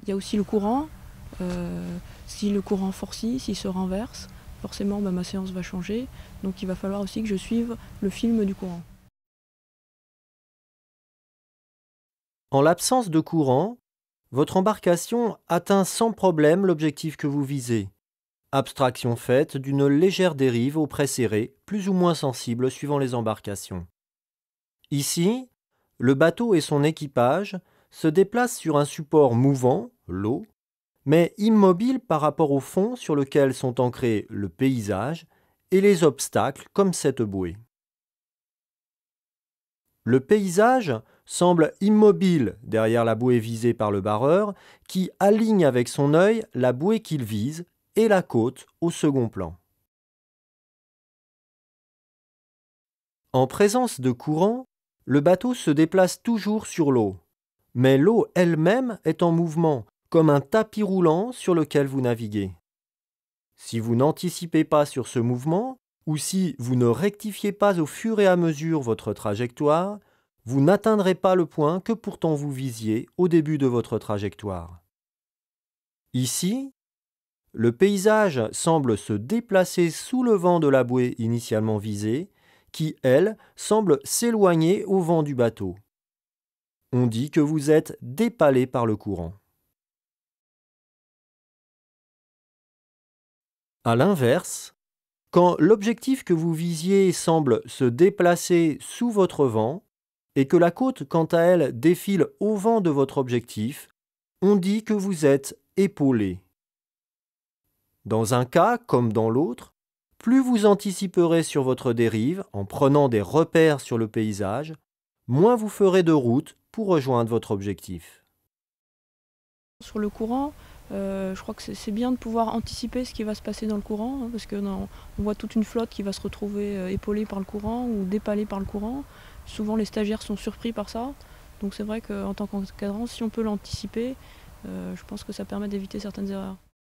Il y a aussi le courant. Si le courant forcit, s'il se renverse, forcément ma séance va changer. Donc il va falloir aussi que je suive le film du courant. En l'absence de courant, votre embarcation atteint sans problème l'objectif que vous visez. Abstraction faite d'une légère dérive au près serré, plus ou moins sensible suivant les embarcations. Ici, le bateau et son équipage se déplacent sur un support mouvant, l'eau, mais immobile par rapport au fond sur lequel sont ancrés le paysage et les obstacles comme cette bouée. Le paysage semble immobile derrière la bouée visée par le barreur qui aligne avec son œil la bouée qu'il vise et la côte au second plan. En présence de courant, le bateau se déplace toujours sur l'eau, mais l'eau elle-même est en mouvement, comme un tapis roulant sur lequel vous naviguez. Si vous n'anticipez pas sur ce mouvement, ou si vous ne rectifiez pas au fur et à mesure votre trajectoire, vous n'atteindrez pas le point que pourtant vous visiez au début de votre trajectoire. Ici, le paysage semble se déplacer sous le vent de la bouée initialement visée, qui, elle, semble s'éloigner au vent du bateau. On dit que vous êtes dépalé par le courant. À l'inverse, quand l'objectif que vous visiez semble se déplacer sous votre vent et que la côte, quant à elle, défile au vent de votre objectif, on dit que vous êtes épaulé. Dans un cas comme dans l'autre, plus vous anticiperez sur votre dérive en prenant des repères sur le paysage, moins vous ferez de route pour rejoindre votre objectif. Sur le courant, je crois que c'est bien de pouvoir anticiper ce qui va se passer dans le courant, parce qu'on voit toute une flotte qui va se retrouver épaulée par le courant ou dépalée par le courant. Souvent les stagiaires sont surpris par ça, donc c'est vrai qu'en tant qu'encadrant, si on peut l'anticiper, je pense que ça permet d'éviter certaines erreurs.